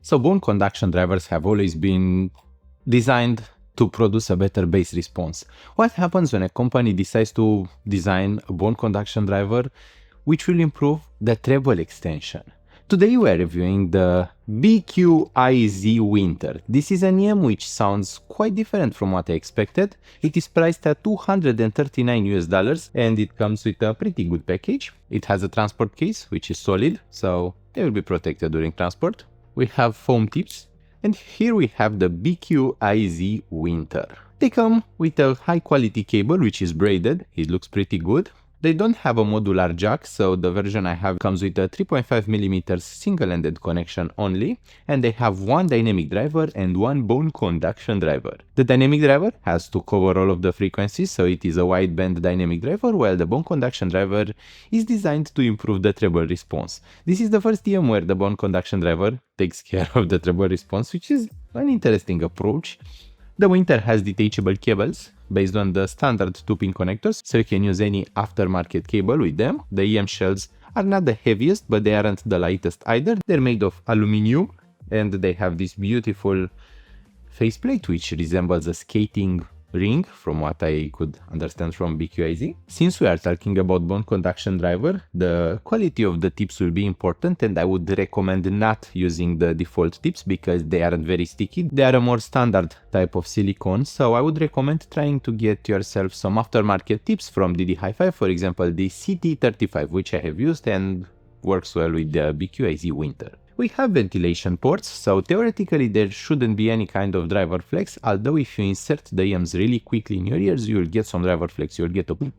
So bone conduction drivers have always been designed to produce a better bass response. What happens when a company decides to design a bone conduction driver which will improve the treble extension? Today we are reviewing the BQEYZ Winter. This is an EM which sounds quite different from what I expected. It is priced at $239 and it comes with a pretty good package. It has a transport case which is solid, so they will be protected during transport. We have foam tips, and here we have the BQEYZ Winter. They come with a high quality cable which is braided. It looks pretty good. They don't have a modular jack, so the version I have comes with a 3.5mm single-ended connection only, and they have one dynamic driver and one bone conduction driver. The dynamic driver has to cover all of the frequencies, so it is a wideband dynamic driver, while the bone conduction driver is designed to improve the treble response. This is the first EM where the bone conduction driver takes care of the treble response, which is an interesting approach. The Winter has detachable cables based on the standard 2-pin connectors, so you can use any aftermarket cable with them. The EM shells are not the heaviest, but they aren't the lightest either. They're made of aluminum and they have this beautiful faceplate which resembles a skating ring, from what I could understand from BQEYZ. Since we are talking about bone conduction driver, the quality of the tips will be important, and I would recommend not using the default tips because they aren't very sticky. They are a more standard type of silicone, so I would recommend trying to get yourself some aftermarket tips from Hifi, for example the CT35, which I have used and works well with the BQEYZ Winter. We have ventilation ports, so theoretically there shouldn't be any kind of driver flex, although if you insert the EMs really quickly in your ears, you will get some driver flex, you will get a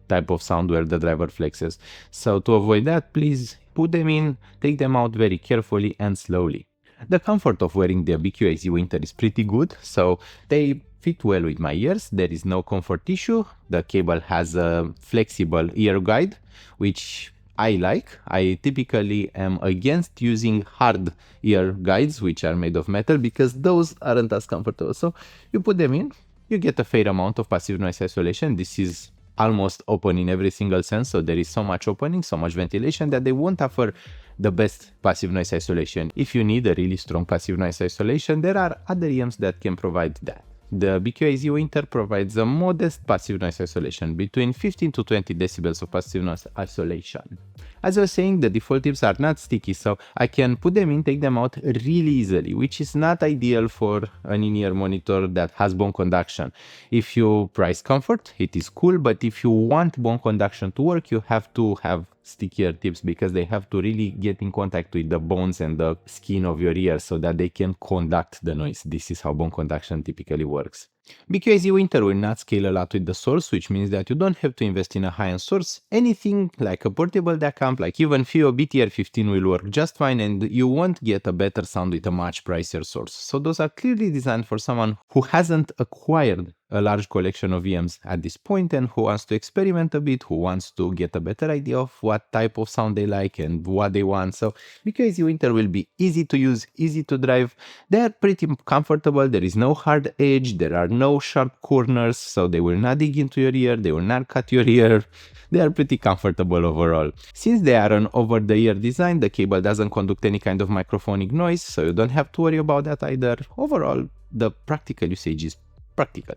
type of sound where the driver flexes. So to avoid that, please put them in, take them out very carefully and slowly. The comfort of wearing the BQEYZ Winter is pretty good, so they fit well with my ears. There is no comfort issue. The cable has a flexible ear guide, which I like. I typically am against using hard ear guides which are made of metal because those aren't as comfortable. So you put them in, you get a fair amount of passive noise isolation. This is almost open in every single sense, so there is so much opening, so much ventilation that they won't offer the best passive noise isolation. If you need a really strong passive noise isolation, there are other EMs that can provide that. The BQEYZ Winter provides a modest passive noise isolation, between 15 to 20 decibels of passive noise isolation. As I was saying, the default tips are not sticky, so I can put them in, take them out really easily, which is not ideal for an in-ear monitor that has bone conduction. If you price comfort, it is cool, but if you want bone conduction to work, you have to have stickier tips because they have to really get in contact with the bones and the skin of your ear so that they can conduct the noise. This is how bone conduction typically works. BQEYZ Winter will not scale a lot with the source, which means that you don't have to invest in a high-end source. Anything like a portable DAC amp, like even FIO BTR15 will work just fine, and you won't get a better sound with a much pricier source. So those are clearly designed for someone who hasn't acquired a large collection of EMs at this point and who wants to experiment a bit, who wants to get a better idea of what type of sound they like and what they want. So BQEYZ Winter will be easy to use, easy to drive. They are pretty comfortable. There is no hard edge. There are no sharp corners, so they will not dig into your ear. They will not cut your ear. They are pretty comfortable overall. Since they are an over-the-ear design, the cable doesn't conduct any kind of microphonic noise, so you don't have to worry about that either. Overall, the practical usage is practical.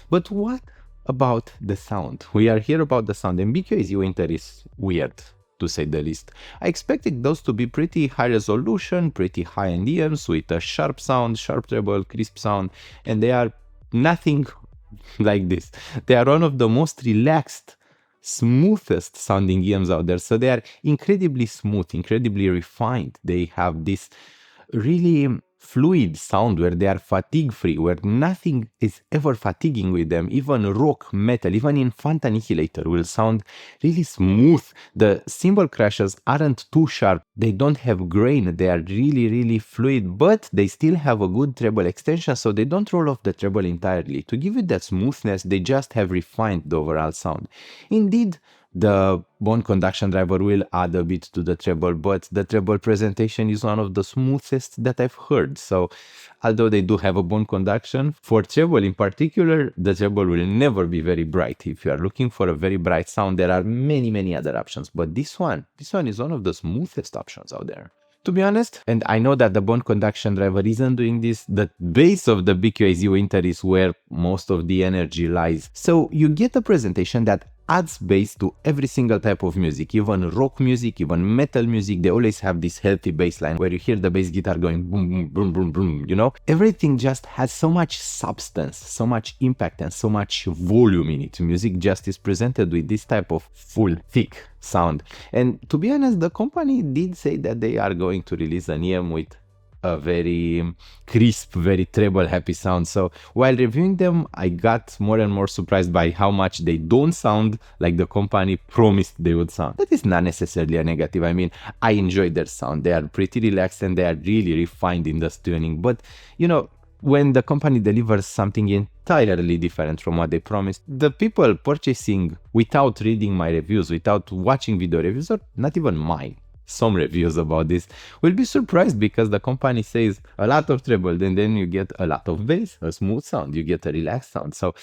But what about the sound? We are here about the sound, and BQEYZ Winter is weird, to say the least. I expected those to be pretty high resolution, pretty high-end EMs with a sharp sound, sharp treble, crisp sound, and they are nothing like this. They are one of the most relaxed, smoothest sounding EMs out there. So they are incredibly smooth, incredibly refined. They have this really fluid sound where they are fatigue free, where nothing is ever fatiguing with them. Even rock, metal, even Infant Annihilator will sound really smooth. The cymbal crashes aren't too sharp. They don't have grain. They are really fluid, but they still have a good treble extension, so they don't roll off the treble entirely. To give it that smoothness, they just have refined the overall sound. Indeed, the bone conduction driver will add a bit to the treble, but the treble presentation is one of the smoothest that I've heard. So although they do have a bone conduction, for treble in particular, the treble will never be very bright. If you are looking for a very bright sound, there are many other options, but this one is one of the smoothest options out there. to be honest. And I know that the bone conduction driver isn't doing this. The base of the BQEYZ Winter is where most of the energy lies. So you get a presentation that adds bass to every single type of music, even rock music, even metal music. They always have this healthy bass line where you hear the bass guitar going boom, boom, boom, boom, boom, you know? Everything just has so much substance, so much impact, and so much volume in it. Music just is presented with this type of full, thick sound. And to be honest, the company did say that they are going to release an EM with a very crisp, very treble, happy sound. So while reviewing them, I got more and more surprised by how much they don't sound like the company promised they would sound. That is not necessarily a negative. I mean, I enjoy their sound. They are pretty relaxed and they are really refined in the tuning. But, you know, when the company delivers something entirely different from what they promised, the people purchasing without reading my reviews, without watching video reviews, or not even mine, some reviews about this, will be surprised because the company says a lot of treble and then you get a lot of bass, a smooth sound, you get a relaxed sound. So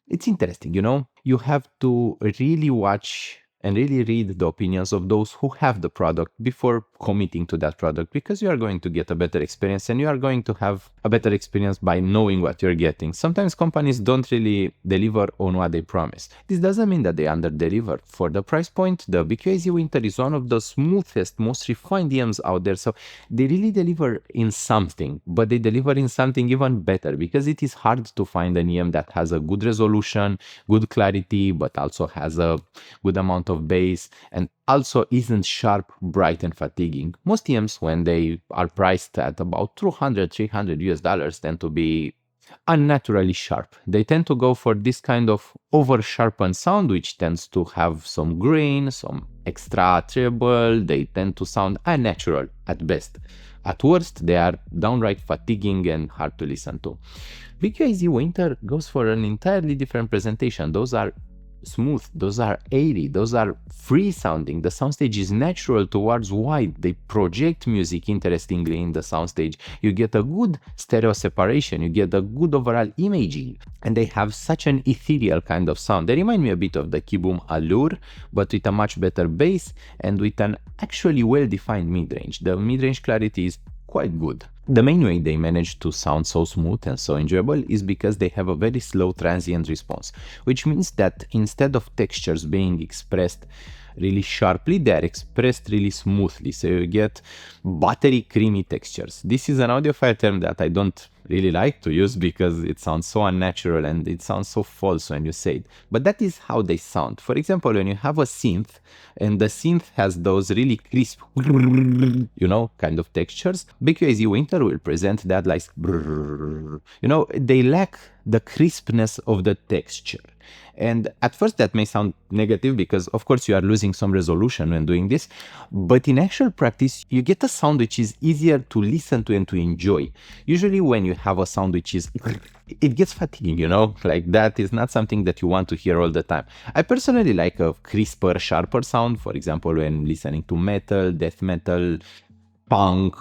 it's interesting, you know, you have to really watch and really read the opinions of those who have the product before committing to that product, because you are going to get a better experience and you are going to have a better experience by knowing what you're getting. Sometimes companies don't really deliver on what they promise. This doesn't mean that they under-deliver. For the price point, the BQEYZ Winter is one of the smoothest, most refined EMs out there. So they really deliver in something, but they deliver in something even better, because it is hard to find an EM that has a good resolution, good clarity, but also has a good amount of bass and also isn't sharp, bright, and fatiguing. Most EMs, when they are priced at about $200-300 tend to be unnaturally sharp. They tend to go for this kind of over sharpened sound, which tends to have some grain, some extra treble. They tend to sound unnatural at best. At worst, they are downright fatiguing and hard to listen to. BQEYZ Winter goes for an entirely different presentation. Those are smooth, those are airy, those are free sounding. The soundstage is natural towards wide. They project music interestingly in the soundstage. You get a good stereo separation, you get a good overall imaging, and they have such an ethereal kind of sound. They remind me a bit of the Keyboom Allure, but with a much better bass and with an actually well-defined mid-range. The mid-range clarity is quite good. The main way they manage to sound so smooth and so enjoyable is because they have a very slow transient response, which means that instead of textures being expressed really sharply, they are expressed really smoothly. So you get buttery, creamy textures. This is an audiophile term that I don't really like to use because it sounds so unnatural and it sounds so false when you say it. But that is how they sound. For example, when you have a synth and the synth has those really crisp, you know, kind of textures, BQEYZ Winter will present that like, you know, they lack the crispness of the texture. And at first that may sound negative because of course you are losing some resolution when doing this, but in actual practice you get a sound which is easier to listen to and to enjoy. Usually when you have a sound which is, it gets fatiguing, you know, like that is not something that you want to hear all the time. I personally like a crisper, sharper sound, for example, when listening to metal, death metal, punk,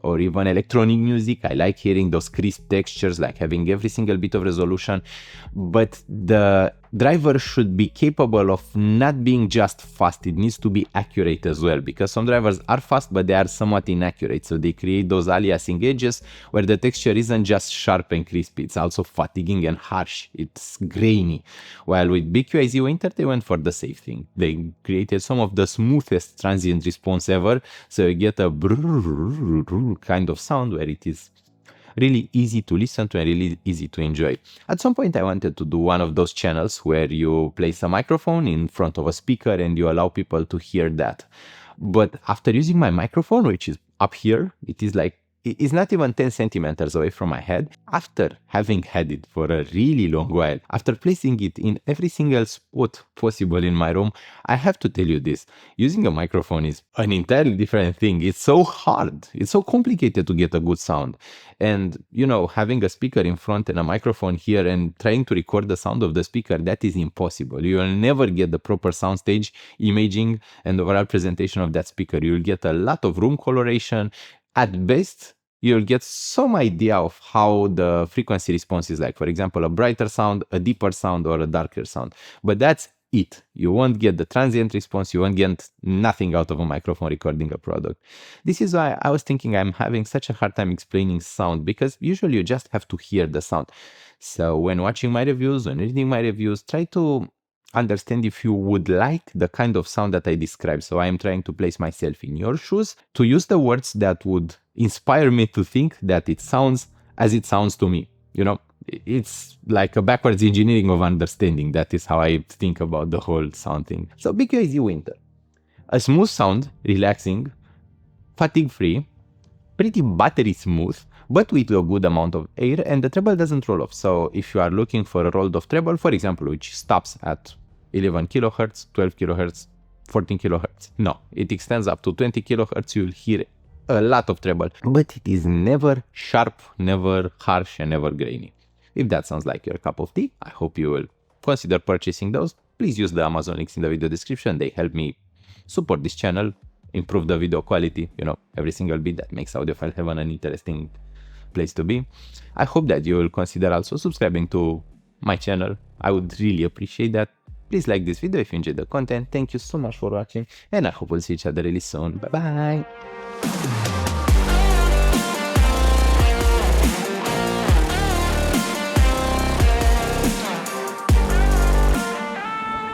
or even electronic music. I like hearing those crisp textures, like having every single bit of resolution, but the driver should be capable of not being just fast. It needs to be accurate as well, because some drivers are fast but they are somewhat inaccurate, so they create those aliasing edges where the texture isn't just sharp and crispy, it's also fatiguing and harsh, it's grainy. While with BQEYZ Winter they went for the safe thing. They created some of the smoothest transient response ever, so you get a kind of sound where it is really easy to listen to and really easy to enjoy. At some point I wanted to do one of those channels where you place a microphone in front of a speaker and you allow people to hear that. But after using my microphone, which is up here, it is like, it's not even 10 centimeters away from my head. After having had it for a really long while, after placing it in every single spot possible in my room, I have to tell you this. Using a microphone is an entirely different thing. It's so hard. It's so complicated to get a good sound. And, you know, having a speaker in front and a microphone here and trying to record the sound of the speaker, that is impossible. You will never get the proper soundstage imaging and overall presentation of that speaker. You will get a lot of room coloration. At best, you'll get some idea of how the frequency response is like. For example, a brighter sound, a deeper sound, or a darker sound. But that's it. You won't get the transient response. You won't get nothing out of a microphone recording a product. This is why I was thinking I'm having such a hard time explaining sound, because usually you just have to hear the sound. So when watching my reviews, when reading my reviews, try to understand if you would like the kind of sound that I describe. So I am trying to place myself in your shoes, to use the words that would inspire me to think that it sounds as it sounds to me. You know, it's like a backwards engineering of understanding. That is how I think about the whole sound thing. So BQEYZ Winter. A smooth sound, relaxing, fatigue-free, pretty buttery smooth, but with a good amount of air, and the treble doesn't roll off. So if you are looking for a rolled off treble, for example, which stops at 11 kilohertz, 12 kilohertz, 14 kilohertz, no, it extends up to 20 kilohertz, you'll hear a lot of treble, but it is never sharp, never harsh, and never grainy. If that sounds like your cup of tea, I hope you will consider purchasing those. Please use the Amazon links in the video description. They help me support this channel, improve the video quality, you know, every single bit that makes Audiophile Heaven an interesting place to be. I hope that you will consider also subscribing to my channel. I would really appreciate that. Please like this video if you enjoyed the content. Thank you so much for watching, and I hope we'll see each other really soon. Bye bye.